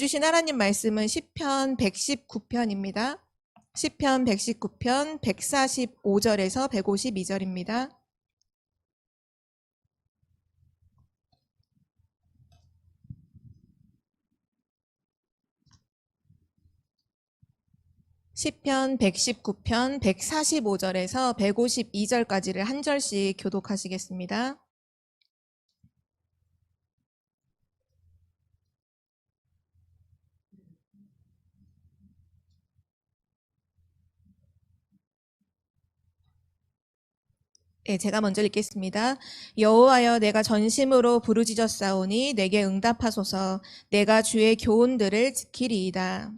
주신 하나님 말씀은 시편 119편입니다. 시편 119편 145절에서 152절입니다. 시편 119편 145절에서 152절까지를 한 절씩 교독하시겠습니다. 네, 제가 먼저 읽겠습니다. 여호와여, 내가 전심으로 부르짖었사오니 내게 응답하소서. 내가 주의 교훈들을 지키리이다.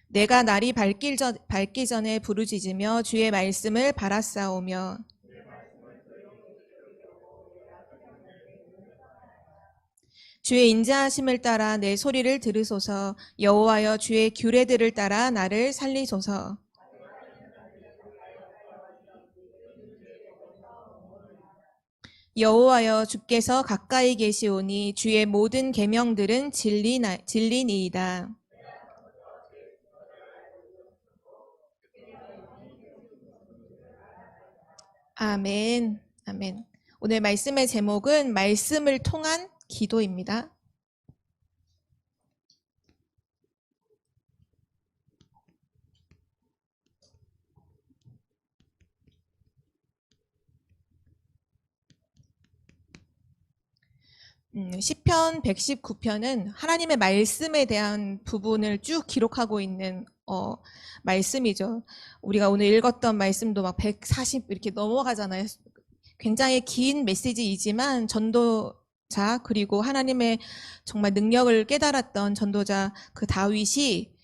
내가 날이 밝기 전에 부르짖으며 주의 말씀을 바라싸오며 주의 인자하심을 따라 내 소리를 들으소서. 여호와여, 주의 규례들을 따라 나를 살리소서. 여호와여, 주께서 가까이 계시오니 주의 모든 계명들은 진리니이다. 아멘. 아멘. 오늘 말씀의 제목은 말씀을 통한 기도입니다. 시편 119편은 하나님의 말씀에 대한 부분을 쭉 기록하고 있는 말씀이죠. 우리가 오늘 읽었던 말씀도 막 140 이렇게 넘어가잖아요. 굉장히 긴 메시지이지만 전도자 그리고 하나님의 정말 능력을 깨달았던 전도자 그 다윗이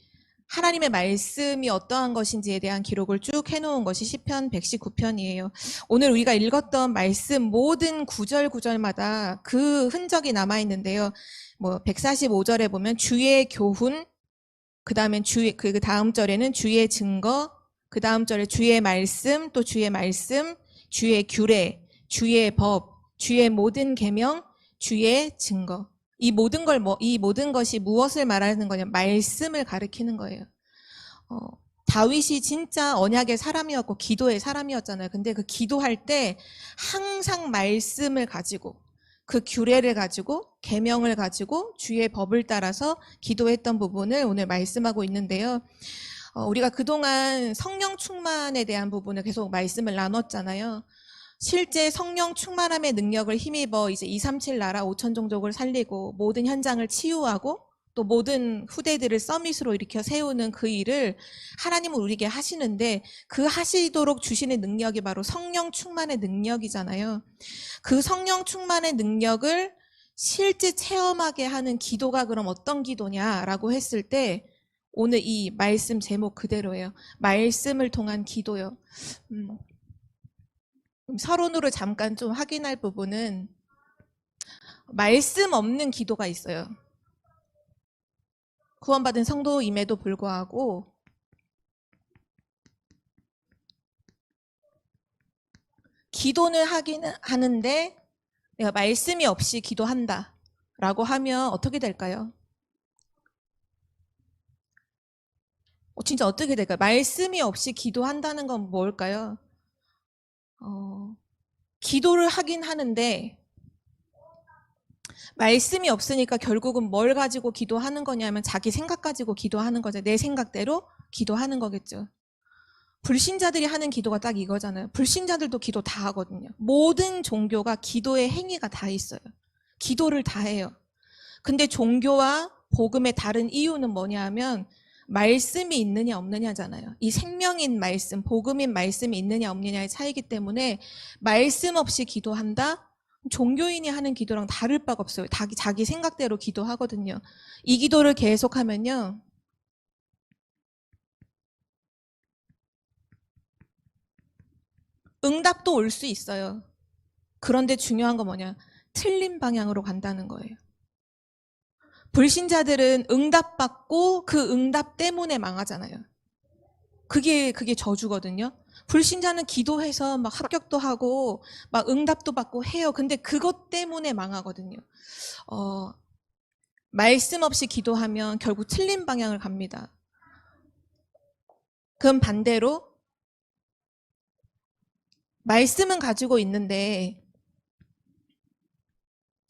하나님의 말씀이 어떠한 것인지에 대한 기록을 쭉 해놓은 것이 시편 119편이에요. 오늘 우리가 읽었던 말씀 모든 구절마다 그 흔적이 남아있는데요. 145절에 보면 주의 교훈, 그 다음 절에는 주의 증거, 그 다음 절에 주의 말씀, 또 주의 말씀, 주의 규례, 주의 법, 주의 모든 계명, 주의 증거. 이 모든 것이 무엇을 말하는 거냐? 말씀을 가리키는 거예요. 다윗이 진짜 언약의 사람이었고 기도의 사람이었잖아요. 근데 그 기도할 때 항상 말씀을 가지고 그 규례를 가지고 계명을 가지고 주의 법을 따라서 기도했던 부분을 오늘 말씀하고 있는데요. 우리가 그동안 성령 충만에 대한 부분을 계속 말씀을 나눴잖아요. 실제 성령 충만함의 능력을 힘입어 이제 237 나라 5천 종족을 살리고 모든 현장을 치유하고 또 모든 후대들을 서밋으로 일으켜 세우는 그 일을 하나님은 우리에게 하시는데 그 하시도록 주시는 능력이 바로 성령 충만의 능력이잖아요. 그 성령 충만의 능력을 실제 체험하게 하는 기도가 그럼 어떤 기도냐라고 했을 때 오늘 이 말씀 제목 그대로예요. 말씀을 통한 기도요. 서론으로 잠깐 좀 확인할 부분은 말씀 없는 기도가 있어요. 구원받은 성도임에도 불구하고 기도는 하기는 하는데 내가 말씀이 없이 기도한다 라고 하면 어떻게 될까요? 진짜 어떻게 될까요? 말씀이 없이 기도한다는 건 뭘까요? 기도를 하긴 하는데 말씀이 없으니까 결국은 뭘 가지고 기도하는 거냐면 자기 생각 가지고 기도하는 거죠. 내 생각대로 기도하는 거겠죠. 불신자들이 하는 기도가 딱 이거잖아요. 불신자들도 기도 다 하거든요. 모든 종교가 기도의 행위가 다 있어요. 기도를 다 해요. 근데 종교와 복음의 다른 이유는 뭐냐 하면 말씀이 있느냐 없느냐잖아요. 이 생명인 말씀, 복음인 말씀이 있느냐 없느냐의 차이기 때문에 말씀 없이 기도한다? 종교인이 하는 기도랑 다를 바가 없어요. 자기 생각대로 기도하거든요. 이 기도를 계속하면요. 응답도 올 수 있어요. 그런데 중요한 건 뭐냐? 틀린 방향으로 간다는 거예요. 불신자들은 응답받고 그 응답 때문에 망하잖아요. 그게 저주거든요. 불신자는 기도해서 막 합격도 하고 막 응답도 받고 해요. 근데 그것 때문에 망하거든요. 말씀 없이 기도하면 결국 틀린 방향을 갑니다. 그럼 반대로 말씀은 가지고 있는데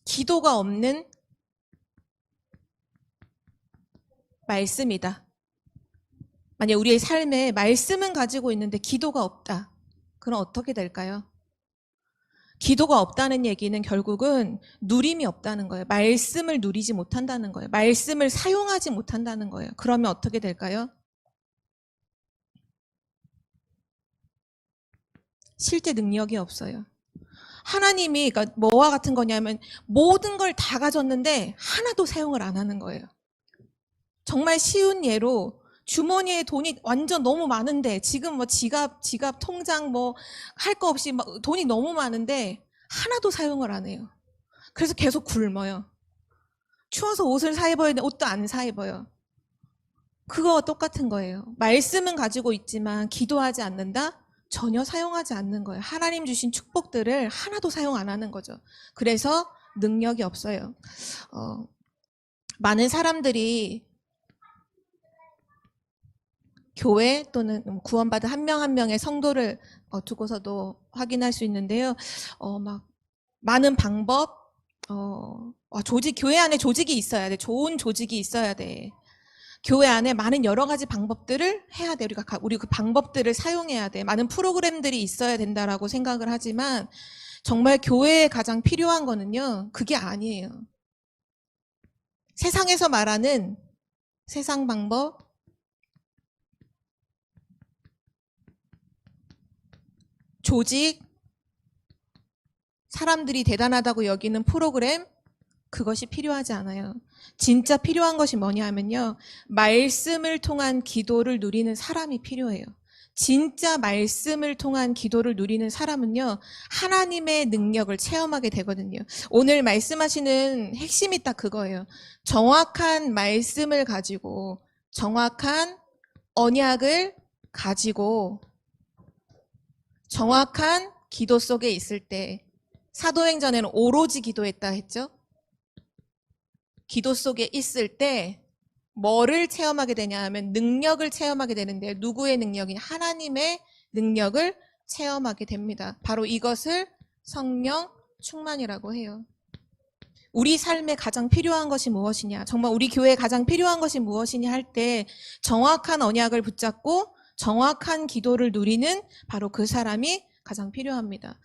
기도가 없는 말씀이다. 만약 우리의 삶에 말씀은 가지고 있는데 기도가 없다. 그럼 어떻게 될까요? 기도가 없다는 얘기는 결국은 누림이 없다는 거예요. 말씀을 누리지 못한다는 거예요. 말씀을 사용하지 못한다는 거예요. 그러면 어떻게 될까요? 실제 능력이 없어요. 하나님이 그러니까 뭐와 같은 거냐면 모든 걸 다 가졌는데 하나도 사용을 안 하는 거예요. 정말 쉬운 예로 주머니에 돈이 완전 너무 많은데 지금 뭐 지갑, 통장 뭐 할 거 없이 막 돈이 너무 많은데 하나도 사용을 안 해요. 그래서 계속 굶어요. 추워서 옷을 사 입어야 되는데 옷도 안 사 입어요. 그거와 똑같은 거예요. 말씀은 가지고 있지만 기도하지 않는다? 전혀 사용하지 않는 거예요. 하나님 주신 축복들을 하나도 사용 안 하는 거죠. 그래서 능력이 없어요. 많은 사람들이 교회 또는 구원받은 한 명 한 명의 성도를 두고서도 확인할 수 있는데요. 막 많은 방법, 교회 안에 조직이 있어야 돼. 좋은 조직이 있어야 돼. 교회 안에 많은 여러 가지 방법들을 해야 돼. 우리 그 방법들을 사용해야 돼. 많은 프로그램들이 있어야 된다라고 생각을 하지만 정말 교회에 가장 필요한 거는요. 그게 아니에요. 세상에서 말하는 세상 방법, 조직, 사람들이 대단하다고 여기는 프로그램, 그것이 필요하지 않아요. 진짜 필요한 것이 뭐냐 하면요. 말씀을 통한 기도를 누리는 사람이 필요해요. 진짜 말씀을 통한 기도를 누리는 사람은요. 하나님의 능력을 체험하게 되거든요. 오늘 말씀하시는 핵심이 딱 그거예요. 정확한 말씀을 가지고 정확한 언약을 가지고 정확한 기도 속에 있을 때 사도행전에는 오로지 기도했다 했죠. 기도 속에 있을 때 뭐를 체험하게 되냐 하면 능력을 체험하게 되는데 누구의 능력이 하나님의 능력을 체험하게 됩니다. 바로 이것을 성령 충만이라고 해요. 우리 삶에 가장 필요한 것이 무엇이냐, 정말 우리 교회에 가장 필요한 것이 무엇이냐 할 때 정확한 언약을 붙잡고 정확한 기도를 누리는 바로 그 사람이 가장 필요합니다.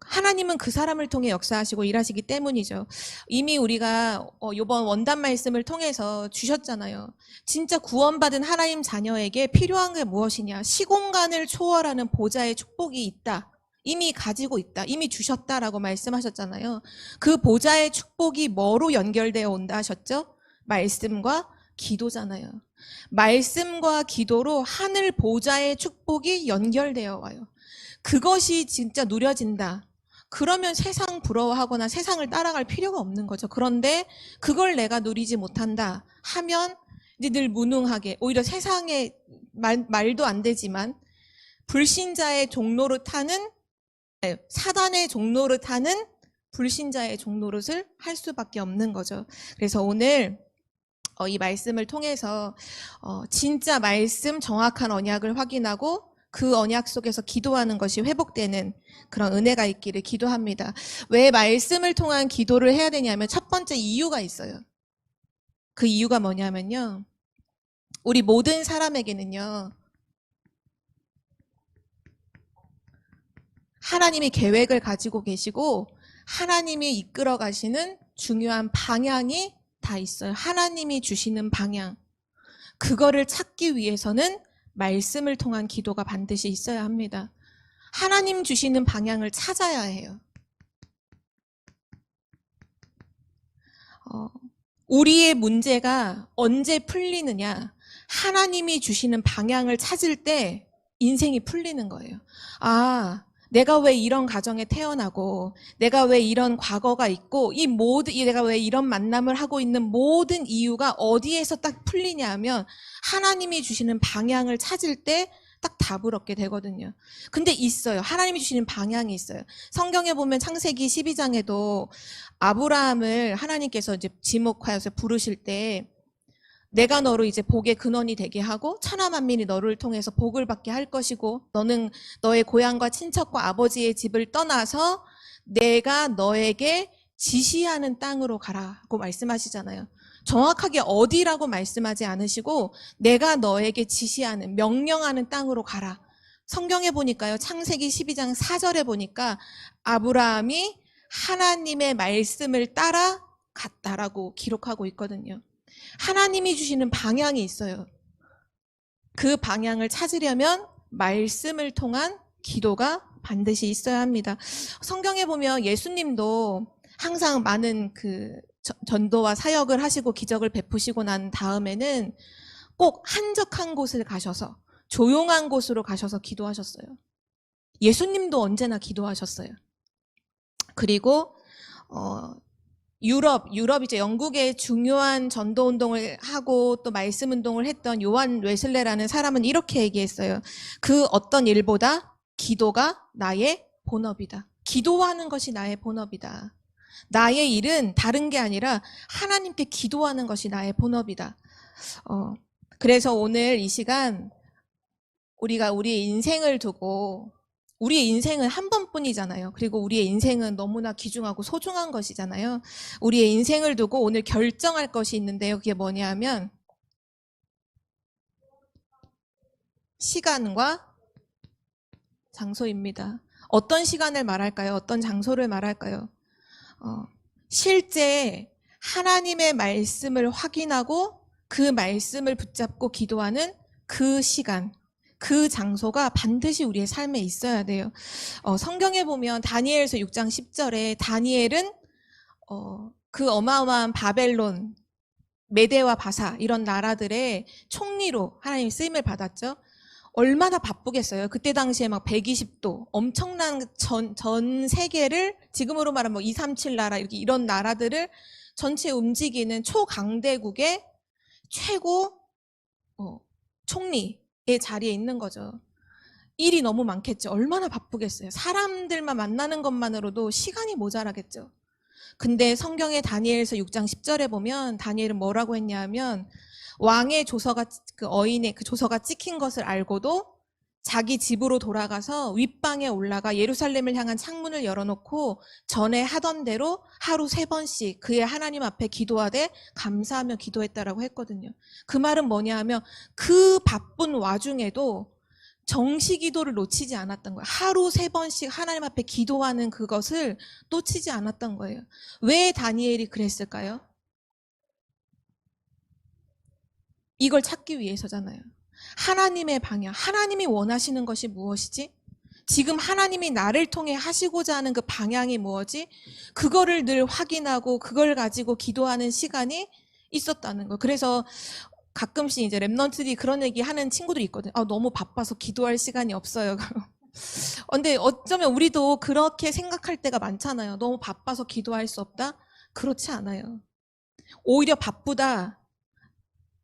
하나님은 그 사람을 통해 역사하시고 일하시기 때문이죠. 이미 우리가 이번 원단 말씀을 통해서 주셨잖아요. 진짜 구원받은 하나님 자녀에게 필요한 게 무엇이냐. 시공간을 초월하는 보좌의 축복이 있다. 이미 가지고 있다. 이미 주셨다라고 말씀하셨잖아요. 그 보좌의 축복이 뭐로 연결되어 온다 하셨죠? 말씀과 기도잖아요. 말씀과 기도로 하늘 보좌의 축복이 연결되어 와요. 그것이 진짜 누려진다. 그러면 세상 부러워하거나 세상을 따라갈 필요가 없는 거죠. 그런데 그걸 내가 누리지 못한다 하면 이제 늘 무능하게 오히려 세상에 말도 안 되지만 불신자의 종노릇 하는 사단의 종노릇 하는 불신자의 종노릇을 할 수밖에 없는 거죠. 그래서 오늘 이 말씀을 통해서 진짜 말씀 정확한 언약을 확인하고 그 언약 속에서 기도하는 것이 회복되는 그런 은혜가 있기를 기도합니다. 왜 말씀을 통한 기도를 해야 되냐면 첫 번째 이유가 있어요. 그 이유가 뭐냐면요. 우리 모든 사람에게는요. 하나님이 계획을 가지고 계시고 하나님이 이끌어 가시는 중요한 방향이 다 있어요. 하나님이 주시는 방향. 그거를 찾기 위해서는 말씀을 통한 기도가 반드시 있어야 합니다. 하나님 주시는 방향을 찾아야 해요. 우리의 문제가 언제 풀리느냐? 하나님이 주시는 방향을 찾을 때 인생이 풀리는 거예요. 아, 내가 왜 이런 가정에 태어나고, 내가 왜 이런 과거가 있고, 내가 왜 이런 만남을 하고 있는 모든 이유가 어디에서 딱 풀리냐 하면 하나님이 주시는 방향을 찾을 때 딱 답을 얻게 되거든요. 근데 있어요. 하나님이 주시는 방향이 있어요. 성경에 보면 창세기 12장에도 아브라함을 하나님께서 이제 지목하여서 부르실 때 내가 너로 이제 복의 근원이 되게 하고 천하 만민이 너를 통해서 복을 받게 할 것이고 너는 너의 고향과 친척과 아버지의 집을 떠나서 내가 너에게 지시하는 땅으로 가라고 말씀하시잖아요. 정확하게 어디라고 말씀하지 않으시고 내가 너에게 지시하는 명령하는 땅으로 가라. 성경에 보니까요. 창세기 12장 4절에 보니까 아브라함이 하나님의 말씀을 따라 갔다라고 기록하고 있거든요. 하나님이 주시는 방향이 있어요. 그 방향을 찾으려면 말씀을 통한 기도가 반드시 있어야 합니다. 성경에 보면 예수님도 항상 많은 전도와 사역을 하시고 기적을 베푸시고 난 다음에는 꼭 한적한 곳을 가셔서 조용한 곳으로 가셔서 기도하셨어요. 예수님도 언제나 기도하셨어요. 그리고 유럽 이제 영국의 중요한 전도 운동을 하고 또 말씀 운동을 했던 요한 웨슬레라는 사람은 이렇게 얘기했어요. 그 어떤 일보다 기도가 나의 본업이다. 기도하는 것이 나의 본업이다. 나의 일은 다른 게 아니라 하나님께 기도하는 것이 나의 본업이다. 그래서 오늘 이 시간 우리가 우리의 인생을 두고 우리의 인생은 한 번뿐이잖아요. 그리고 우리의 인생은 너무나 귀중하고 소중한 것이잖아요. 우리의 인생을 두고 오늘 결정할 것이 있는데요. 그게 뭐냐면 시간과 장소입니다. 어떤 시간을 말할까요? 어떤 장소를 말할까요? 실제 하나님의 말씀을 확인하고 그 말씀을 붙잡고 기도하는 그 시간, 그 장소가 반드시 우리의 삶에 있어야 돼요. 성경에 보면 다니엘서 6장 10절에 다니엘은 그 어마어마한 바벨론, 메대와 바사 이런 나라들의 총리로 하나님 쓰임을 받았죠. 얼마나 바쁘겠어요. 그때 당시에 막 120도 엄청난 전 세계를 지금으로 말하면 뭐 237 나라 이런 나라들을 전체 움직이는 초강대국의 최고 총리의 자리에 있는 거죠. 일이 너무 많겠죠. 얼마나 바쁘겠어요. 사람들만 만나는 것만으로도 시간이 모자라겠죠. 근데 성경의 다니엘서 6장 10절에 보면 다니엘은 뭐라고 했냐면 왕의 조서가 그 어인의 그 조서가 찍힌 것을 알고도 자기 집으로 돌아가서 윗방에 올라가 예루살렘을 향한 창문을 열어놓고 전에 하던 대로 하루 3번씩 그의 하나님 앞에 기도하되 감사하며 기도했다라고 했거든요. 그 말은 뭐냐 하면 그 바쁜 와중에도 정시 기도를 놓치지 않았던 거예요. 하루 3번씩 하나님 앞에 기도하는 그것을 놓치지 않았던 거예요. 왜 다니엘이 그랬을까요? 이걸 찾기 위해서잖아요. 하나님의 방향, 하나님이 원하시는 것이 무엇이지? 지금 하나님이 나를 통해 하시고자 하는 그 방향이 무엇이? 그거를 늘 확인하고 그걸 가지고 기도하는 시간이 있었다는 거. 그래서 가끔씩 이제 랩넌트들이 그런 얘기 하는 친구들이 있거든요. 너무 바빠서 기도할 시간이 없어요. 근데 어쩌면 우리도 그렇게 생각할 때가 많잖아요. 너무 바빠서 기도할 수 없다? 그렇지 않아요. 오히려 바쁘다.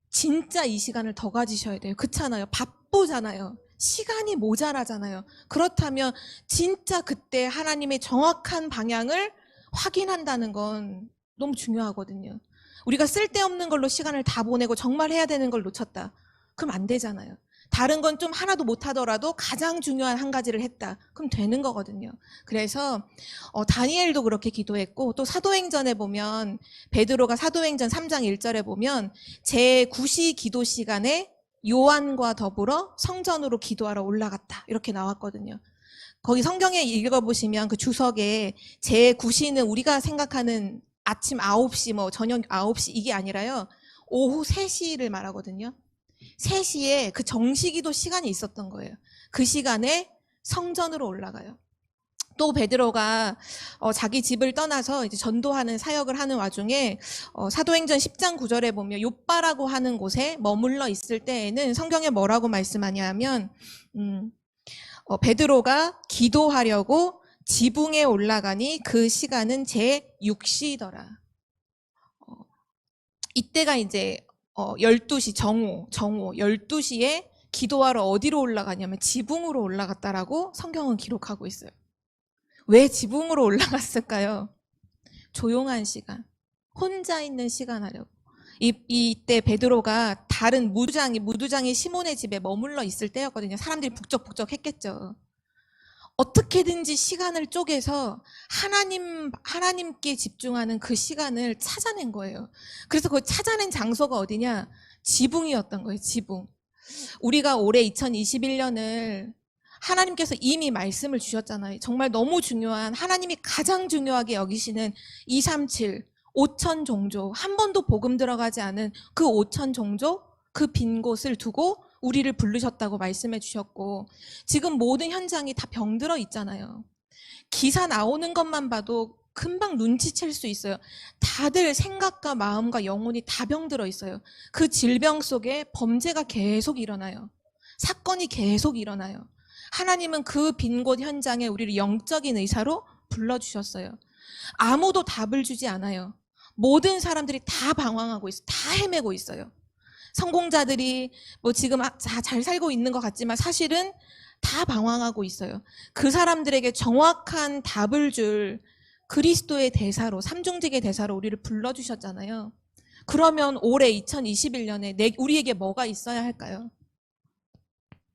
진짜 이 시간을 더 가지셔야 돼요. 그렇잖아요. 바쁘잖아요. 시간이 모자라잖아요. 그렇다면 진짜 그때 하나님의 정확한 방향을 확인한다는 건 너무 중요하거든요. 우리가 쓸데없는 걸로 시간을 다 보내고 정말 해야 되는 걸 놓쳤다. 그럼 안 되잖아요. 다른 건 좀 하나도 못하더라도 가장 중요한 한 가지를 했다. 그럼 되는 거거든요. 그래서 다니엘도 그렇게 기도했고 또 사도행전에 보면 베드로가 사도행전 3장 1절에 보면 제9시 기도 시간에 요한과 더불어 성전으로 기도하러 올라갔다. 이렇게 나왔거든요. 거기 성경에 읽어보시면 그 주석에 제9시는 우리가 생각하는 아침 9시 뭐 저녁 9시 이게 아니라요. 오후 3시를 말하거든요. 3시에 그 정시기도 시간이 있었던 거예요. 그 시간에 성전으로 올라가요. 또 베드로가 자기 집을 떠나서 이제 전도하는 사역을 하는 와중에 사도행전 10장 9절에 보면 욥바라고 하는 곳에 머물러 있을 때에는 성경에 뭐라고 말씀하냐면 베드로가 기도하려고 지붕에 올라가니 그 시간은 제6시더라. 이때가 이제 12시 정오 12시에 기도하러 어디로 올라가냐면 지붕으로 올라갔다라고 성경은 기록하고 있어요. 왜 지붕으로 올라갔을까요? 조용한 시간, 혼자 있는 시간 하려고. 이때 베드로가 다른 무두장이 시몬의 집에 머물러 있을 때였거든요. 사람들이 북적북적 했겠죠. 어떻게든지 시간을 쪼개서 하나님께 집중하는 그 시간을 찾아낸 거예요. 그래서 그 찾아낸 장소가 어디냐? 지붕이었던 거예요. 지붕. 우리가 올해 2021년을 하나님께서 이미 말씀을 주셨잖아요. 정말 너무 중요한, 하나님이 가장 중요하게 여기시는 237 5천 종족, 한 번도 복음 들어가지 않은 그 5천 종족, 그 빈 곳을 두고 우리를 부르셨다고 말씀해 주셨고, 지금 모든 현장이 다 병들어 있잖아요. 기사 나오는 것만 봐도 금방 눈치챌 수 있어요. 다들 생각과 마음과 영혼이 다 병들어 있어요. 그 질병 속에 범죄가 계속 일어나요. 사건이 계속 일어나요. 하나님은 그 빈 곳 현장에 우리를 영적인 의사로 불러주셨어요. 아무도 답을 주지 않아요. 모든 사람들이 다 방황하고 있어요. 다 헤매고 있어요. 성공자들이 뭐 지금 잘 살고 있는 것 같지만 사실은 다 방황하고 있어요. 그 사람들에게 정확한 답을 줄 그리스도의 대사로, 삼중직의 대사로 우리를 불러주셨잖아요. 그러면 올해 2021년에 우리에게 뭐가 있어야 할까요?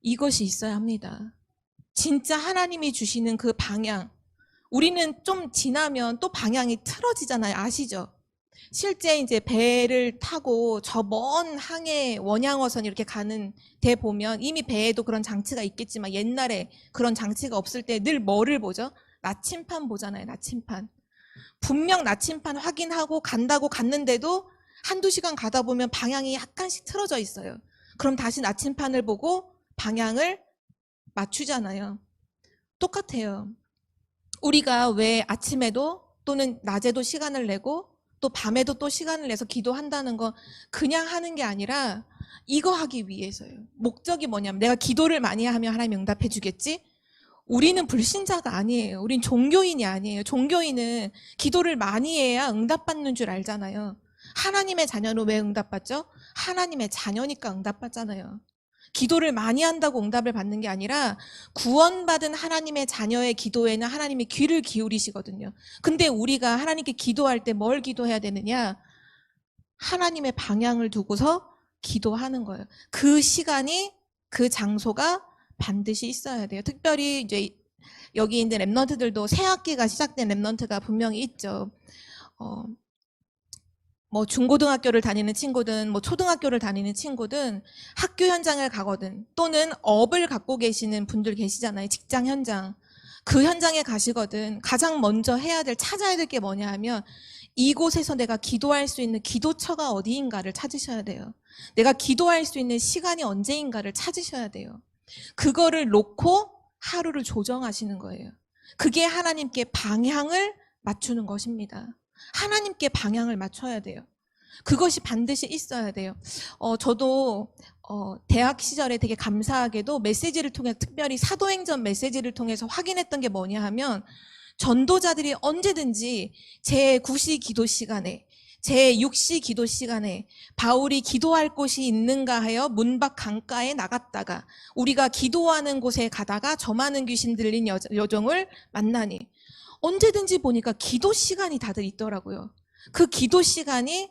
이것이 있어야 합니다. 진짜 하나님이 주시는 그 방향. 우리는 좀 지나면 또 방향이 틀어지잖아요. 아시죠? 실제 이제 배를 타고 저 먼 항해 원양어선 이렇게 가는 데 보면 이미 배에도 그런 장치가 있겠지만 옛날에 그런 장치가 없을 때 늘 뭐를 보죠? 나침판 보잖아요. 나침판. 분명 나침판 확인하고 간다고 갔는데도 한두 시간 가다 보면 방향이 약간씩 틀어져 있어요. 그럼 다시 나침판을 보고 방향을 맞추잖아요. 똑같아요. 우리가 왜 아침에도 또는 낮에도 시간을 내고 또 밤에도 또 시간을 내서 기도한다는 거 그냥 하는 게 아니라 이거 하기 위해서요. 목적이 뭐냐면 내가 기도를 많이 하면 하나님이 응답해 주겠지? 우리는 불신자가 아니에요. 우린 종교인이 아니에요. 종교인은 기도를 많이 해야 응답받는 줄 알잖아요. 하나님의 자녀는 왜 응답받죠? 하나님의 자녀니까 응답받잖아요. 기도를 많이 한다고 응답을 받는 게 아니라 구원받은 하나님의 자녀의 기도에는 하나님이 귀를 기울이시거든요. 근데 우리가 하나님께 기도할 때 뭘 기도해야 되느냐? 하나님의 방향을 두고서 기도하는 거예요. 그 시간이, 그 장소가 반드시 있어야 돼요. 특별히 이제 여기 있는 랩런트들도 새 학기가 시작된 랩런트가 분명히 있죠. 뭐 중고등학교를 다니는 친구든 뭐 초등학교를 다니는 친구든 학교 현장을 가거든 또는 업을 갖고 계시는 분들 계시잖아요. 직장 현장. 그 현장에 가시거든 가장 먼저 찾아야 될 게 뭐냐 하면 이곳에서 내가 기도할 수 있는 기도처가 어디인가를 찾으셔야 돼요. 내가 기도할 수 있는 시간이 언제인가를 찾으셔야 돼요. 그거를 놓고 하루를 조정하시는 거예요. 그게 하나님께 방향을 맞추는 것입니다. 하나님께 방향을 맞춰야 돼요. 그것이 반드시 있어야 돼요. 저도 대학 시절에 되게 감사하게도 메시지를 통해 특별히 사도행전 메시지를 통해서 확인했던 게 뭐냐 하면 전도자들이 언제든지 제9시 기도 시간에 제6시 기도 시간에 바울이 기도할 곳이 있는가 하여 문 밖 강가에 나갔다가 우리가 기도하는 곳에 가다가 저 많은 귀신 들린 여종을 만나니 언제든지 보니까 기도 시간이 다들 있더라고요. 그 기도 시간이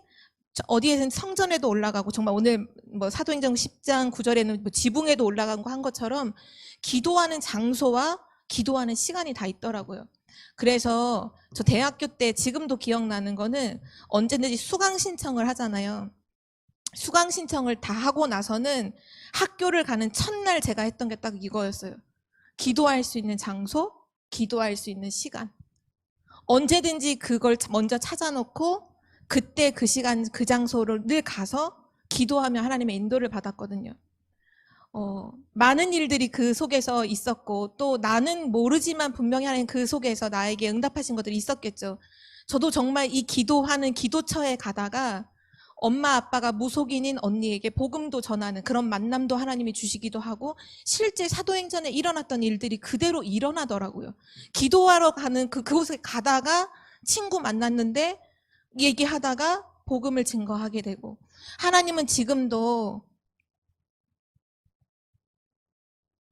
어디에든 성전에도 올라가고 정말 오늘 뭐 사도행전 10장 9절에는 뭐 지붕에도 올라간 거 한 것처럼 기도하는 장소와 기도하는 시간이 다 있더라고요. 그래서 저 대학교 때 지금도 기억나는 거는 언제든지 수강 신청을 하잖아요. 수강 신청을 다 하고 나서는 학교를 가는 첫날 제가 했던 게 딱 이거였어요. 기도할 수 있는 장소, 기도할 수 있는 시간. 언제든지 그걸 먼저 찾아놓고 그때 그 시간 그 장소를 늘 가서 기도하며 하나님의 인도를 받았거든요. 많은 일들이 그 속에서 있었고 또 나는 모르지만 분명히 하나님 그 속에서 나에게 응답하신 것들이 있었겠죠. 저도 정말 이 기도하는 기도처에 가다가 엄마 아빠가 무속인인 언니에게 복음도 전하는 그런 만남도 하나님이 주시기도 하고 실제 사도행전에 일어났던 일들이 그대로 일어나더라고요. 기도하러 가는 그곳에 가다가 친구 만났는데 얘기하다가 복음을 증거하게 되고 하나님은 지금도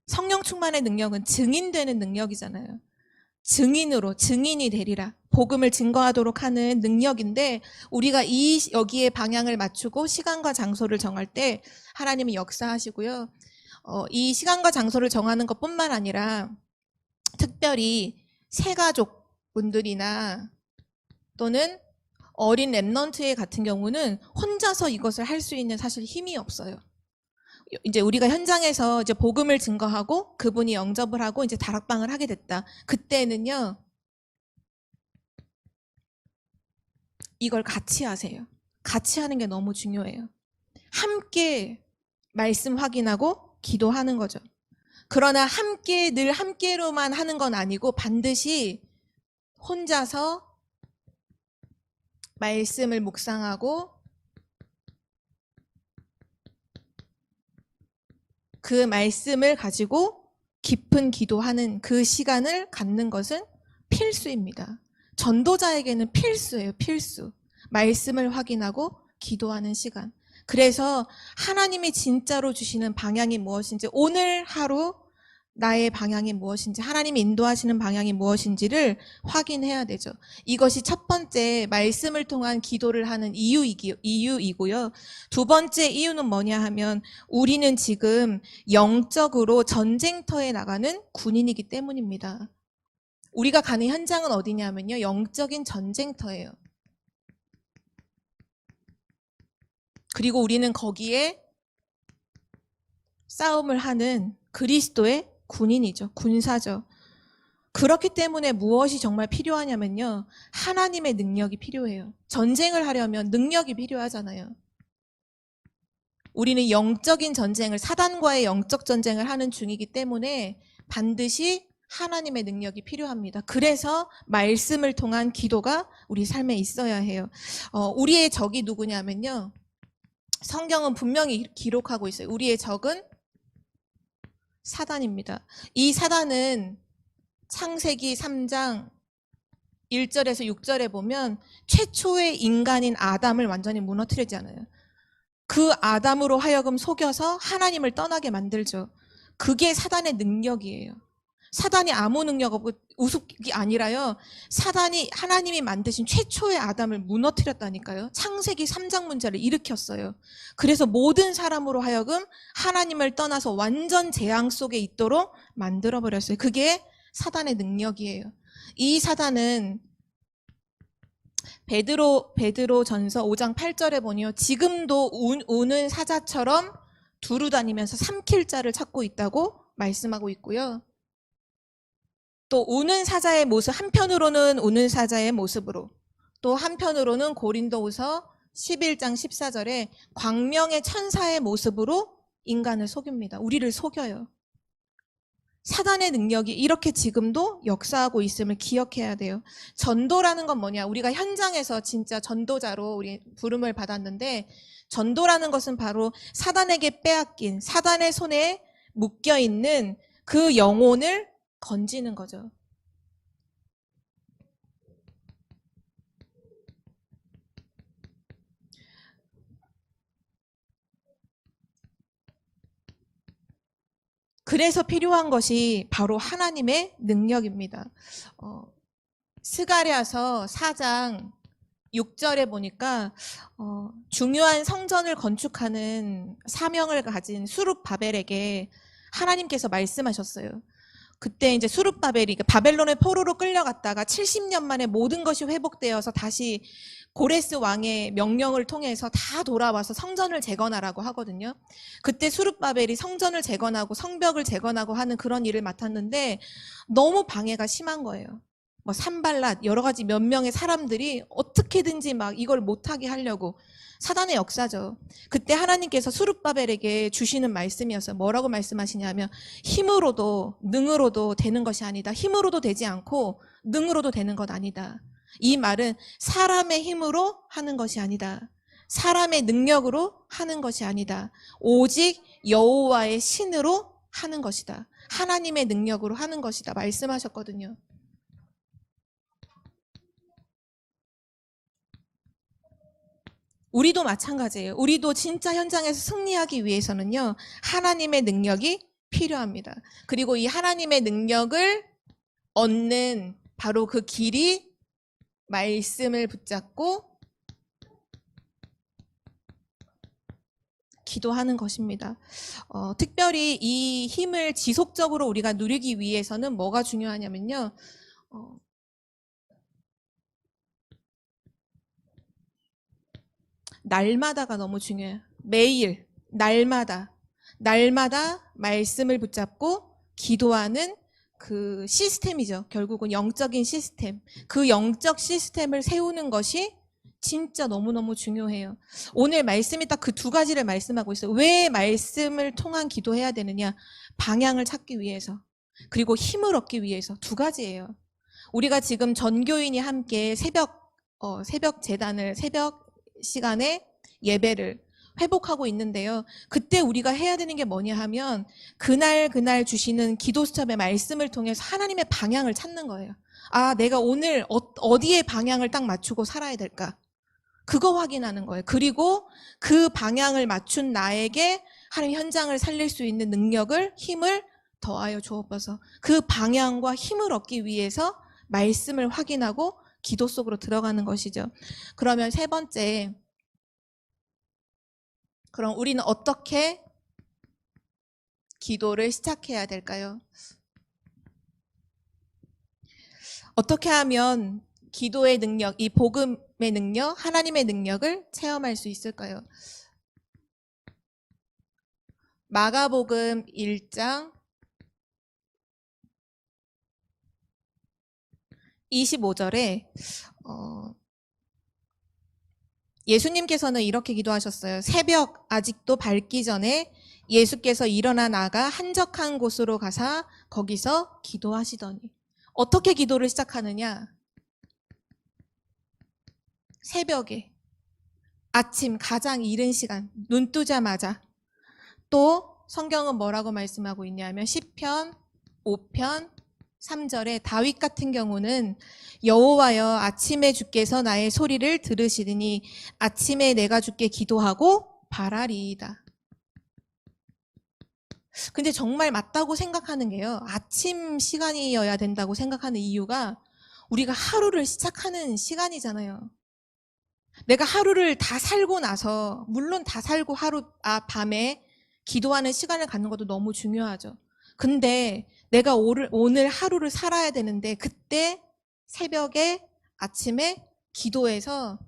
성령 충만의 능력은 증인되는 능력이잖아요. 증인이 되리라. 복음을 증거하도록 하는 능력인데 우리가 여기에 방향을 맞추고 시간과 장소를 정할 때 하나님이 역사하시고요. 이 시간과 장소를 정하는 것뿐만 아니라 특별히 새가족 분들이나 또는 어린 랩넌트의 같은 경우는 혼자서 이것을 할 수 있는 사실 힘이 없어요. 이제 우리가 현장에서 이제 복음을 증거하고 그분이 영접을 하고 이제 다락방을 하게 됐다. 그때는요, 이걸 같이 하세요. 같이 하는 게 너무 중요해요. 함께 말씀 확인하고 기도하는 거죠. 그러나 함께 늘 함께로만 하는 건 아니고 반드시 혼자서 말씀을 묵상하고 그 말씀을 가지고 깊은 기도하는 그 시간을 갖는 것은 필수입니다. 전도자에게는 필수예요. 필수. 말씀을 확인하고 기도하는 시간. 그래서 하나님이 진짜로 주시는 방향이 무엇인지, 오늘 하루 나의 방향이 무엇인지, 하나님이 인도하시는 방향이 무엇인지를 확인해야 되죠. 이것이 첫 번째 말씀을 통한 기도를 하는 이유이고요. 두 번째 이유는 뭐냐 하면 우리는 지금 영적으로 전쟁터에 나가는 군인이기 때문입니다. 우리가 가는 현장은 어디냐면요, 영적인 전쟁터예요. 그리고 우리는 거기에 싸움을 하는 그리스도의 군인이죠. 군사죠. 그렇기 때문에 무엇이 정말 필요하냐면요, 하나님의 능력이 필요해요. 전쟁을 하려면 능력이 필요하잖아요. 우리는 영적인 전쟁을, 사단과의 영적 전쟁을 하는 중이기 때문에 반드시 하나님의 능력이 필요합니다. 그래서 말씀을 통한 기도가 우리 삶에 있어야 해요. 우리의 적이 누구냐면요, 성경은 분명히 기록하고 있어요. 우리의 적은 사단입니다. 이 사단은 창세기 3장 1절에서 6절에 보면 최초의 인간인 아담을 완전히 무너뜨리잖아요. 그 아담으로 하여금 속여서 하나님을 떠나게 만들죠. 그게 사단의 능력이에요. 사단이 아무 능력 없고 우습기 아니라요, 사단이 하나님이 만드신 최초의 아담을 무너뜨렸다니까요. 창세기 3장 문제를 일으켰어요. 그래서 모든 사람으로 하여금 하나님을 떠나서 완전 재앙 속에 있도록 만들어버렸어요. 그게 사단의 능력이에요. 이 사단은 베드로 전서 5장 8절에 보니요, 지금도 우는 사자처럼 두루 다니면서 삼킬 자를 찾고 있다고 말씀하고 있고요. 또 우는 사자의 모습, 한편으로는 우는 사자의 모습으로, 또 한편으로는 고린도후서 11장 14절에 광명의 천사의 모습으로 인간을 속입니다. 우리를 속여요. 사단의 능력이 이렇게 지금도 역사하고 있음을 기억해야 돼요. 전도라는 건 뭐냐? 우리가 현장에서 진짜 전도자로 우리 부름을 받았는데, 전도라는 것은 바로 사단에게 빼앗긴, 사단의 손에 묶여있는 그 영혼을 건지는 거죠. 그래서 필요한 것이 바로 하나님의 능력입니다. 스가랴서 4장 6절에 보니까 중요한 성전을 건축하는 사명을 가진 수룹바벨에게 하나님께서 말씀하셨어요. 그때 이제 수룹바벨이 바벨론의 포로로 끌려갔다가 70년 만에 모든 것이 회복되어서 다시 고레스 왕의 명령을 통해서 다 돌아와서 성전을 재건하라고 하거든요. 그때 수룹바벨이 성전을 재건하고 성벽을 재건하고 하는 그런 일을 맡았는데 너무 방해가 심한 거예요. 뭐 산발랏 여러 가지 몇 명의 사람들이 어떻게든지 막 이걸 못하게 하려고, 사단의 역사죠. 그때 하나님께서 수룹바벨에게 주시는 말씀이었어요. 뭐라고 말씀하시냐면 힘으로도 능으로도 되는 것이 아니다. 힘으로도 되지 않고 능으로도 되는 것 아니다. 이 말은 사람의 힘으로 하는 것이 아니다. 사람의 능력으로 하는 것이 아니다. 오직 여호와의 신으로 하는 것이다. 하나님의 능력으로 하는 것이다. 말씀하셨거든요. 우리도 마찬가지예요. 우리도 진짜 현장에서 승리하기 위해서는요, 하나님의 능력이 필요합니다. 그리고 이 하나님의 능력을 얻는 바로 그 길이 말씀을 붙잡고 기도하는 것입니다. 특별히 이 힘을 지속적으로 우리가 누리기 위해서는 뭐가 중요하냐면요. 날마다가 너무 중요해요. 매일, 날마다 말씀을 붙잡고 기도하는 그 시스템이죠. 결국은 영적인 시스템. 그 영적 시스템을 세우는 것이 진짜 너무너무 중요해요. 오늘 말씀이 딱 그 두 가지를 말씀하고 있어요. 왜 말씀을 통한 기도해야 되느냐? 방향을 찾기 위해서. 그리고 힘을 얻기 위해서. 두 가지예요. 우리가 지금 전교인이 함께 새벽 재단을, 새벽 시간에 예배를 회복하고 있는데요. 그때 우리가 해야 되는 게 뭐냐 하면 그날 주시는 기도 수첩의 말씀을 통해서 하나님의 방향을 찾는 거예요. 아, 내가 오늘 어디에 방향을 딱 맞추고 살아야 될까? 그거 확인하는 거예요. 그리고 그 방향을 맞춘 나에게 하나님 현장을 살릴 수 있는 능력을, 힘을 더하여 주옵소서. 그 방향과 힘을 얻기 위해서 말씀을 확인하고 기도 속으로 들어가는 것이죠. 그러면 세 번째, 그럼 우리는 어떻게 기도를 시작해야 될까요? 어떻게 하면 기도의 능력, 이 복음의 능력, 하나님의 능력을 체험할 수 있을까요? 마가복음 1장 25절에 예수님께서는 이렇게 기도하셨어요. 새벽 아직도 밝기 전에 예수께서 일어나 나가 한적한 곳으로 가사 거기서 기도하시더니. 어떻게 기도를 시작하느냐? 새벽에, 아침 가장 이른 시간, 눈 뜨자마자. 또 성경은 뭐라고 말씀하고 있냐면 시편 5편 3절에 다윗 같은 경우는 여호와여 아침에 주께서 나의 소리를 들으시리니 아침에 내가 주께 기도하고 바라리이다. 근데 정말 맞다고 생각하는 게요. 아침 시간이어야 된다고 생각하는 이유가 우리가 하루를 시작하는 시간이잖아요. 내가 하루를 다 살고 나서 물론 다 살고 밤에 기도하는 시간을 갖는 것도 너무 중요하죠. 근데 내가 오늘 하루를 살아야 되는데 그때 새벽에 아침에 기도해서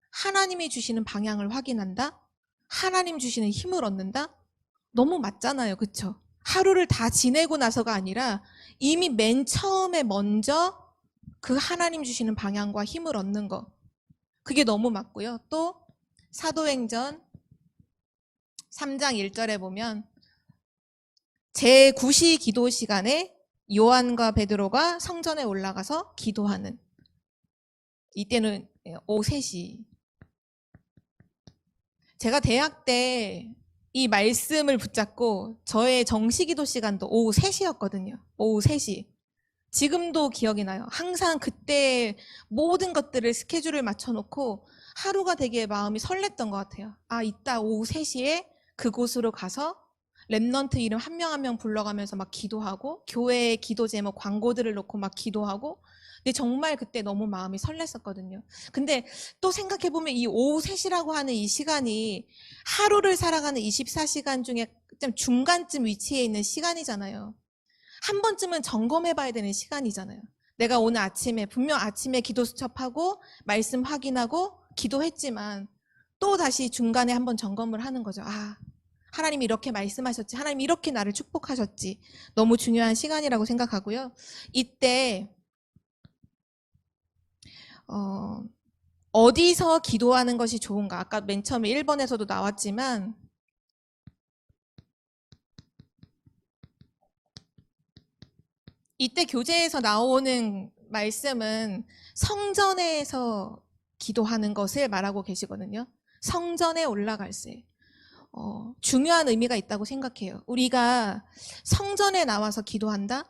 하나님이 주시는 방향을 확인한다? 하나님 주시는 힘을 얻는다? 너무 맞잖아요. 그쵸? 하루를 다 지내고 나서가 아니라 이미 맨 처음에 먼저 그 하나님 주시는 방향과 힘을 얻는 거. 그게 너무 맞고요. 또 사도행전 3장 1절에 보면 제9시 기도 시간에 요한과 베드로가 성전에 올라가서 기도하는, 이때는 오후 3시. 제가 대학 때 이 말씀을 붙잡고 저의 정시기도 시간도 오후 3시였거든요. 오후 3시. 지금도 기억이 나요. 항상 그때 모든 것들을 스케줄을 맞춰놓고 하루가 되게 마음이 설렜던 것 같아요. 아, 이따 오후 3시에 그곳으로 가서 랩넌트 이름 한 명 한 명 불러가면서 막 기도하고 교회의 기도 제목 광고들을 놓고 막 기도하고. 근데 정말 그때 너무 마음이 설렜었거든요. 근데 또 생각해보면 이 오후 3시라고 하는 이 시간이 하루를 살아가는 24시간 중에 좀 중간쯤 위치해 있는 시간이잖아요. 한 번쯤은 점검해봐야 되는 시간이잖아요. 내가 오늘 아침에 분명 아침에 기도 수첩하고 말씀 확인하고 기도했지만 또 다시 중간에 한번 점검을 하는 거죠. 아, 하나님이 이렇게 말씀하셨지. 하나님이 이렇게 나를 축복하셨지. 너무 중요한 시간이라고 생각하고요. 이때 어디서 기도하는 것이 좋은가? 아까 맨 처음에 1번에서도 나왔지만 이때 교재에서 나오는 말씀은 성전에서 기도하는 것을 말하고 계시거든요. 성전에 올라갈세. 중요한 의미가 있다고 생각해요. 우리가 성전에 나와서 기도한다?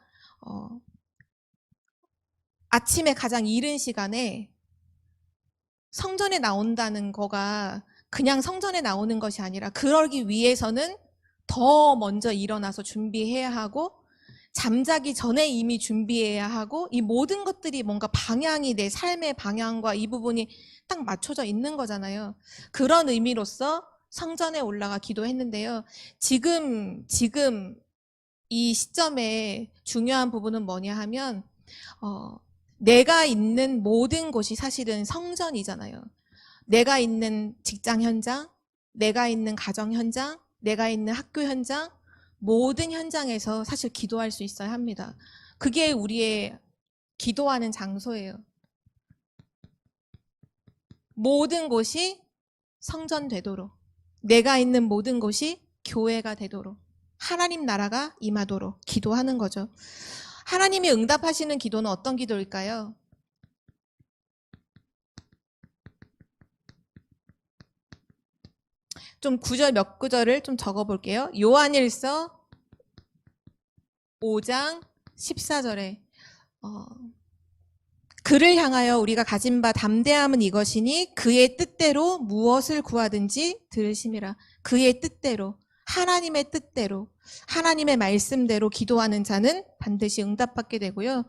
아침에 가장 이른 시간에 성전에 나온다는 거가 그냥 성전에 나오는 것이 아니라 그러기 위해서는 더 먼저 일어나서 준비해야 하고 잠자기 전에 이미 준비해야 하고 이 모든 것들이 뭔가 방향이 내 삶의 방향과 이 부분이 딱 맞춰져 있는 거잖아요. 그런 의미로서 성전에 올라가 기도했는데요. 지금 이 시점에 중요한 부분은 뭐냐 하면 내가 있는 모든 곳이 사실은 성전이잖아요. 내가 있는 직장 현장, 내가 있는 가정 현장, 내가 있는 학교 현장, 모든 현장에서 사실 기도할 수 있어야 합니다. 그게 우리의 기도하는 장소예요. 모든 곳이 성전 되도록, 내가 있는 모든 곳이 교회가 되도록, 하나님 나라가 임하도록 기도하는 거죠. 하나님이 응답하시는 기도는 어떤 기도일까요? 좀 몇 구절을 좀 적어볼게요. 요한일서 5장 14절에 그를 향하여 우리가 가진 바 담대함은 이것이니 그의 뜻대로 무엇을 구하든지 들으심이라. 그의 뜻대로, 하나님의 뜻대로, 하나님의 말씀대로 기도하는 자는 반드시 응답받게 되고요.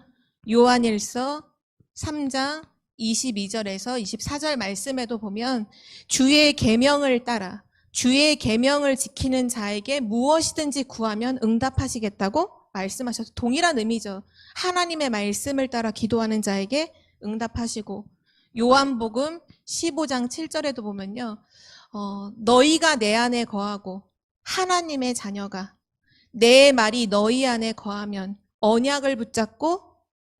요한일서 3장 22절에서 24절 말씀에도 보면 주의 계명을 따라 주의 계명을 지키는 자에게 무엇이든지 구하면 응답하시겠다고 말씀하셔서 동일한 의미죠. 하나님의 말씀을 따라 기도하는 자에게 응답하시고 요한복음 15장 7절에도 보면요. 너희가 내 안에 거하고 하나님의 자녀가 내 말이 너희 안에 거하면 언약을 붙잡고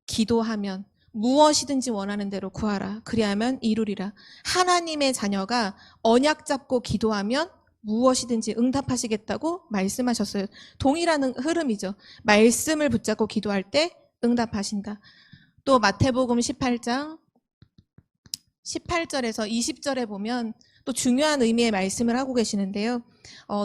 기도하면 무엇이든지 원하는 대로 구하라. 그리하면 이루리라. 하나님의 자녀가 언약 잡고 기도하면 무엇이든지 응답하시겠다고 말씀하셨어요. 동일한 흐름이죠. 말씀을 붙잡고 기도할 때 응답하신다. 또 마태복음 18장 18절에서 20절에 보면 또 중요한 의미의 말씀을 하고 계시는데요.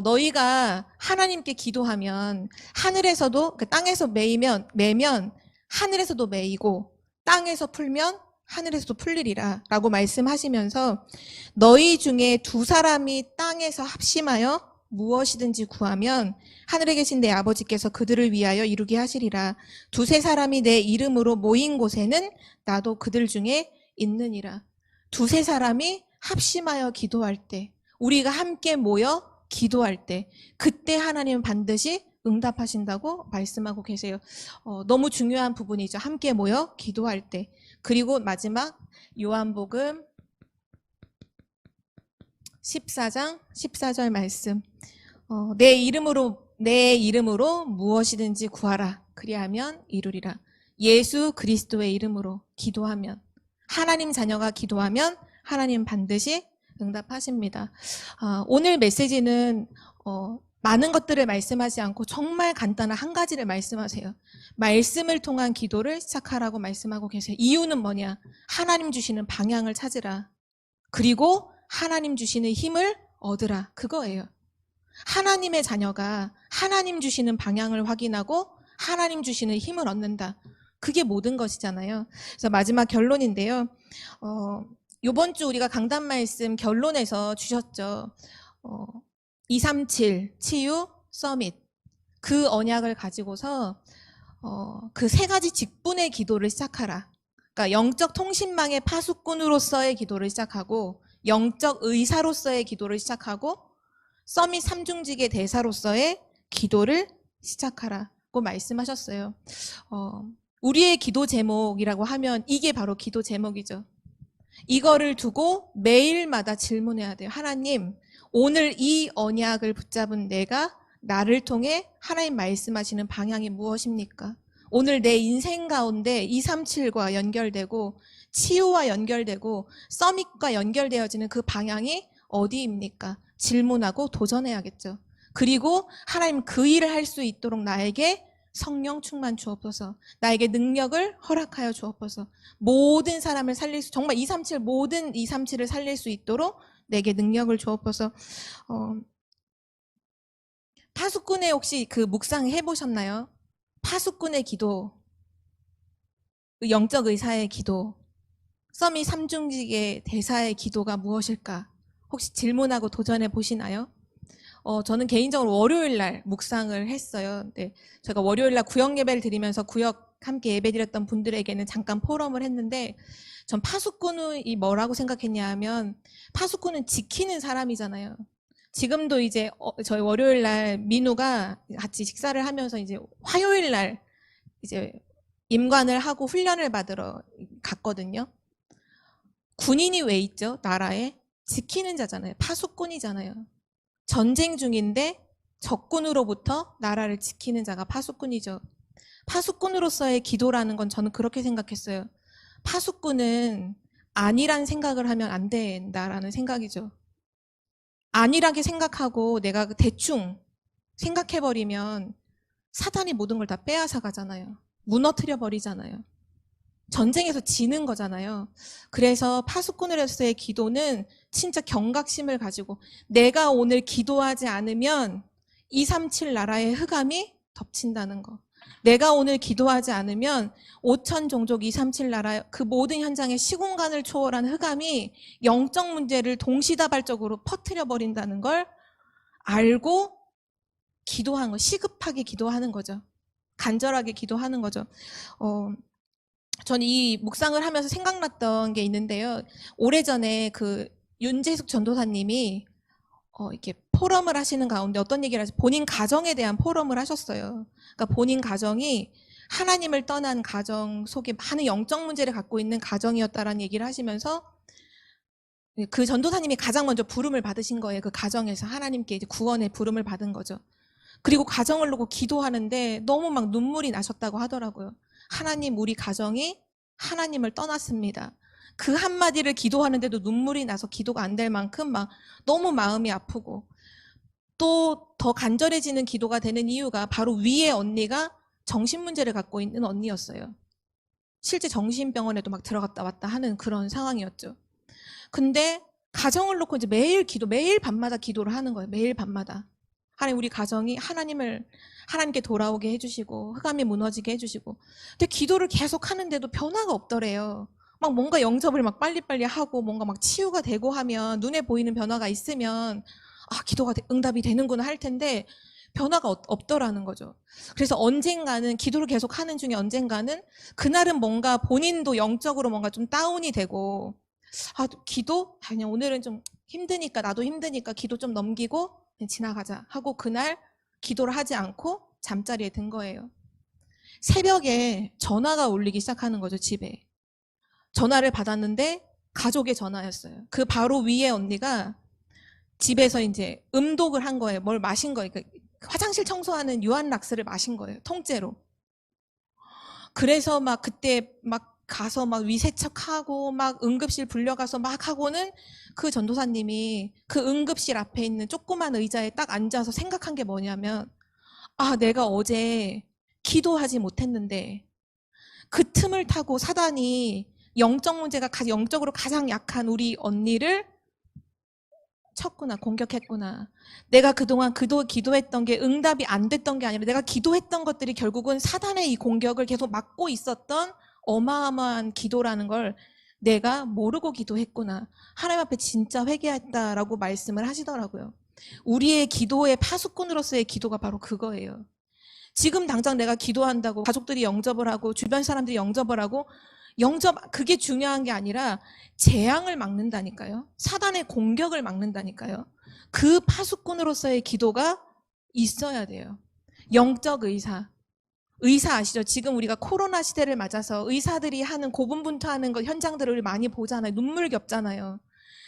너희가 하나님께 기도하면 하늘에서도 땅에서 매면 하늘에서도 매이고 땅에서 풀면 하늘에서도 풀리리라 라고 말씀하시면서 너희 중에 두 사람이 땅에서 합심하여 무엇이든지 구하면 하늘에 계신 내 아버지께서 그들을 위하여 이루게 하시리라. 두세 사람이 내 이름으로 모인 곳에는 나도 그들 중에 있느니라. 두세 사람이 합심하여 기도할 때, 우리가 함께 모여 기도할 때, 그때 하나님은 반드시 응답하신다고 말씀하고 계세요. 너무 중요한 부분이죠. 함께 모여 기도할 때. 그리고 마지막 요한복음 14장 14절 말씀. 내 이름으로 무엇이든지 구하라. 그리하면 이루리라. 예수 그리스도의 이름으로 기도하면, 하나님 자녀가 기도하면 하나님 반드시 응답하십니다. 오늘 메시지는 많은 것들을 말씀하지 않고 정말 간단한 한 가지를 말씀하세요. 말씀을 통한 기도를 시작하라고 말씀하고 계세요. 이유는 뭐냐? 하나님 주시는 방향을 찾으라. 그리고 하나님 주시는 힘을 얻으라. 그거예요. 하나님의 자녀가 하나님 주시는 방향을 확인하고 하나님 주시는 힘을 얻는다. 그게 모든 것이잖아요. 그래서 마지막 결론인데요. 이번 주 우리가 강단 말씀 결론에서 주셨죠. 237 치유 서밋. 그 언약을 가지고서 그 세 가지 직분의 기도를 시작하라. 그러니까 영적 통신망의 파수꾼으로서의 기도를 시작하고 영적 의사로서의 기도를 시작하고 서밋 삼중직의 대사로서의 기도를 시작하라고 말씀하셨어요. 우리의 기도 제목이라고 하면 이게 바로 기도 제목이죠. 이거를 두고 매일마다 질문해야 돼요. 하나님, 오늘 이 언약을 붙잡은 내가 나를 통해 하나님 말씀하시는 방향이 무엇입니까? 오늘 내 인생 가운데 237과 연결되고 치유와 연결되고 서밋과 연결되어지는 그 방향이 어디입니까? 질문하고 도전해야겠죠. 그리고 하나님 그 일을 할 수 있도록 나에게 성령 충만 주옵소서. 나에게 능력을 허락하여 주옵소서. 모든 사람을 살릴 수, 정말 237 모든 237을 살릴 수 있도록 내게 능력을 주옵소서. 파수꾼의 혹시 그 묵상 해보셨나요? 파수꾼의 기도, 영적 의사의 기도, 서밋 삼중직의 대사의 기도가 무엇일까? 혹시 질문하고 도전해 보시나요? 저는 개인적으로 월요일 날 묵상을 했어요. 네, 제가 월요일 날 구역 예배를 드리면서 구역 함께 예배 드렸던 분들에게는 잠깐 포럼을 했는데, 전 파수꾼이 뭐라고 생각했냐 하면, 파수꾼은 지키는 사람이잖아요. 지금도 이제 저희 월요일 날 민우가 같이 식사를 하면서 이제 화요일 날 이제 임관을 하고 훈련을 받으러 갔거든요. 군인이 왜 있죠? 나라에 지키는 자잖아요. 파수꾼이잖아요. 전쟁 중인데 적군으로부터 나라를 지키는 자가 파수꾼이죠. 파수꾼으로서의 기도라는 건 저는 그렇게 생각했어요. 파수꾼은 안일한 생각을 하면 안 된다라는 생각이죠. 안일하게 생각하고 내가 대충 생각해버리면 사단이 모든 걸 다 빼앗아 가잖아요. 무너뜨려 버리잖아요. 전쟁에서 지는 거잖아요. 그래서 파수꾼으로서의 기도는 진짜 경각심을 가지고, 내가 오늘 기도하지 않으면 237 나라의 흑암이 덮친다는 거. 내가 오늘 기도하지 않으면 5천 종족 237 나라 그 모든 현장의 시공간을 초월한 흑암이 영적 문제를 동시다발적으로 퍼뜨려 버린다는 걸 알고 기도하는 거, 시급하게 기도하는 거죠. 간절하게 기도하는 거죠. 전 이 묵상을 하면서 생각났던 게 있는데요. 오래전에 그 윤재숙 전도사님이 이렇게 포럼을 하시는 가운데 어떤 얘기를 하세요? 본인 가정에 대한 포럼을 하셨어요. 그러니까 본인 가정이 하나님을 떠난 가정 속에 많은 영적 문제를 갖고 있는 가정이었다라는 얘기를 하시면서, 그 전도사님이 가장 먼저 부름을 받으신 거예요. 그 가정에서 하나님께 이제 구원의 부름을 받은 거죠. 그리고 가정을 놓고 기도하는데 너무 막 눈물이 나셨다고 하더라고요. 하나님, 우리 가정이 하나님을 떠났습니다. 그 한마디를 기도하는데도 눈물이 나서 기도가 안 될 만큼 막 너무 마음이 아프고, 또 더 간절해지는 기도가 되는 이유가 바로 위에 언니가 정신 문제를 갖고 있는 언니였어요. 실제 정신병원에도 막 들어갔다 왔다 하는 그런 상황이었죠. 근데 가정을 놓고 이제 매일 매일 밤마다 기도를 하는 거예요. 매일 밤마다. 하나님, 우리 가정이 하나님께 돌아오게 해주시고 흑암이 무너지게 해주시고. 근데 기도를 계속 하는데도 변화가 없더래요. 막 뭔가 영접을 막 빨리빨리 하고 뭔가 막 치유가 되고 하면, 눈에 보이는 변화가 있으면 기도가 응답이 되는구나 할 텐데 변화가 없더라는 거죠. 그래서 언젠가는, 기도를 계속 하는 중에 언젠가는 그날은 뭔가 본인도 영적으로 뭔가 좀 다운이 되고, 기도? 그냥 오늘은 좀 힘드니까, 나도 힘드니까 기도 좀 넘기고 지나가자 하고 그날 기도를 하지 않고 잠자리에 든 거예요. 새벽에 전화가 울리기 시작하는 거죠. 집에 전화를 받았는데 가족의 전화였어요. 그 바로 위에 언니가 집에서 이제 음독을 한 거예요. 뭘 마신 거예요. 그러니까 화장실 청소하는 유한락스를 마신 거예요. 통째로. 그래서 막 그때 막 가서 막 위세척하고 막 응급실 불려가서 막 하고는, 그 전도사님이 그 응급실 앞에 있는 조그만 의자에 딱 앉아서 생각한 게 뭐냐면, 내가 어제 기도하지 못했는데 그 틈을 타고 사단이 영적 문제가 영적으로 가장 약한 우리 언니를 쳤구나, 공격했구나. 내가 그동안 기도했던 게 응답이 안 됐던 게 아니라 내가 기도했던 것들이 결국은 사단의 이 공격을 계속 막고 있었던 어마어마한 기도라는 걸 내가 모르고 기도했구나. 하나님 앞에 진짜 회개했다라고 말씀을 하시더라고요. 우리의 기도의 파수꾼으로서의 기도가 바로 그거예요. 지금 당장 내가 기도한다고 가족들이 영접을 하고 주변 사람들이 영접을 하고, 그게 중요한 게 아니라 재앙을 막는다니까요. 사단의 공격을 막는다니까요. 그 파수꾼으로서의 기도가 있어야 돼요. 영적 의사 아시죠? 지금 우리가 코로나 시대를 맞아서 의사들이 하는 고분분투하는 것, 현장들을 많이 보잖아요. 눈물겹잖아요.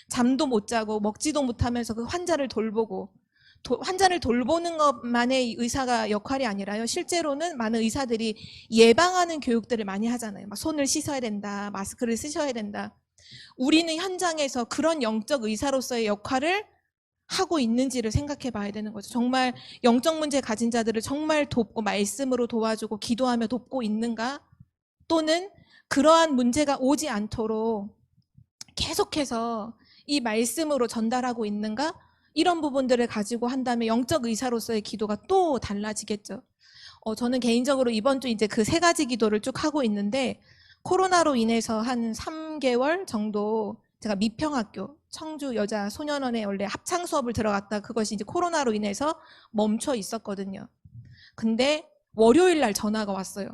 잠도 못 자고 먹지도 못하면서 그 환자를 돌보고, 환자를 돌보는 것만의 의사가 역할이 아니라요. 실제로는 많은 의사들이 예방하는 교육들을 많이 하잖아요. 막 손을 씻어야 된다, 마스크를 쓰셔야 된다. 우리는 현장에서 그런 영적 의사로서의 역할을 하고 있는지를 생각해 봐야 되는 거죠. 정말 영적 문제 가진 자들을 정말 돕고 말씀으로 도와주고 기도하며 돕고 있는가? 또는 그러한 문제가 오지 않도록 계속해서 이 말씀으로 전달하고 있는가? 이런 부분들을 가지고 한다면 영적 의사로서의 기도가 또 달라지겠죠. 저는 개인적으로 이번 주 이제 그 세 가지 기도를 쭉 하고 있는데, 코로나로 인해서 한 3개월 정도 제가 미평학교, 청주 여자 소년원에 원래 합창 수업을 들어갔다 그것이 이제 코로나로 인해서 멈춰 있었거든요. 근데 월요일 날 전화가 왔어요.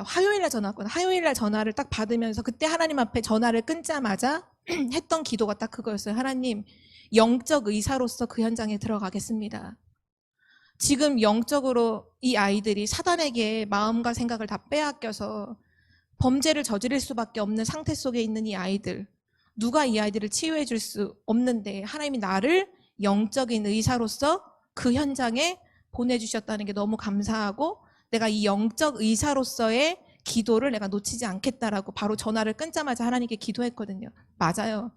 화요일 날 전화 왔거든요. 화요일 날 전화를 딱 받으면서 그때 하나님 앞에 전화를 끊자마자 했던 기도가 딱 그거였어요. 하나님, 영적 의사로서 그 현장에 들어가겠습니다. 지금 영적으로 이 아이들이 사단에게 마음과 생각을 다 빼앗겨서 범죄를 저지를 수밖에 없는 상태 속에 있는 이 아이들, 누가 이 아이들을 치유해 줄 수 없는데 하나님이 나를 영적인 의사로서 그 현장에 보내주셨다는 게 너무 감사하고, 내가 이 영적 의사로서의 기도를 내가 놓치지 않겠다라고 바로 전화를 끊자마자 하나님께 기도했거든요. 맞아요.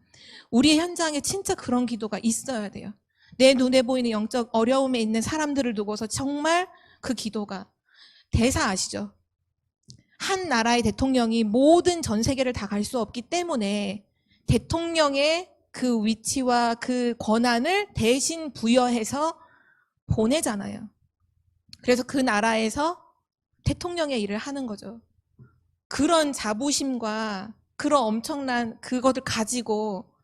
우리의 현장에 진짜 그런 기도가 있어야 돼요. 내 눈에 보이는 영적 어려움에 있는 사람들을 두고서 정말 그 기도가, 대사 아시죠? 한 나라의 대통령이 모든 전 세계를 다 갈 수 없기 때문에 대통령의 그 위치와 그 권한을 대신 부여해서 보내잖아요. 그래서 그 나라에서 대통령의 일을 하는 거죠. 그런 자부심과 그런 엄청난 그것을 가지고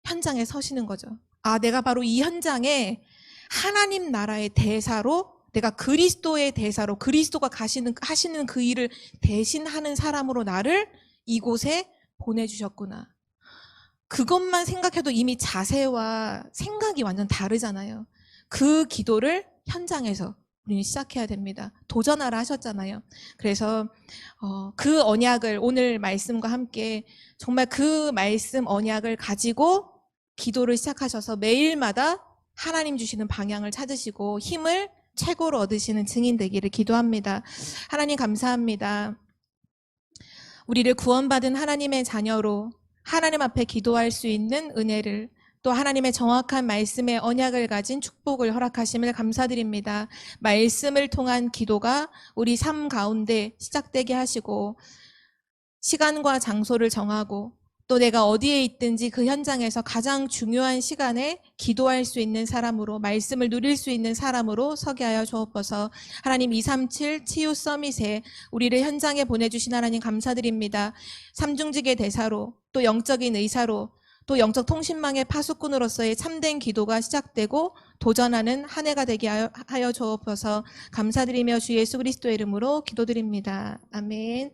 현장에 서시는 거죠. 아, 내가 바로 이 현장에 하나님 나라의 대사로, 내가 그리스도의 대사로, 그리스도가 하시는 그 일을 대신하는 사람으로 나를 이곳에 보내주셨구나. 그것만 생각해도 이미 자세와 생각이 완전 다르잖아요. 그 기도를 현장에서 우리는 시작해야 됩니다. 도전하라 하셨잖아요. 그래서 그 언약을 오늘 말씀과 함께 정말 그 말씀 언약을 가지고 기도를 시작하셔서 매일마다 하나님 주시는 방향을 찾으시고 힘을 최고로 얻으시는 증인 되기를 기도합니다. 하나님 감사합니다. 우리를 구원받은 하나님의 자녀로 하나님 앞에 기도할 수 있는 은혜를, 또 하나님의 정확한 말씀의 언약을 가진 축복을 허락하심을 감사드립니다. 말씀을 통한 기도가 우리 삶 가운데 시작되게 하시고, 시간과 장소를 정하고 또 내가 어디에 있든지 그 현장에서 가장 중요한 시간에 기도할 수 있는 사람으로, 말씀을 누릴 수 있는 사람으로 서게 하여 주옵소서. 하나님, 237 치유 서밋에 우리를 현장에 보내주신 하나님 감사드립니다. 삼중직의 대사로, 또 영적인 의사로, 또 영적 통신망의 파수꾼으로서의 참된 기도가 시작되고 도전하는 한 해가 되게 하여 주옵소서. 감사드리며 주 예수 그리스도의 이름으로 기도드립니다. 아멘.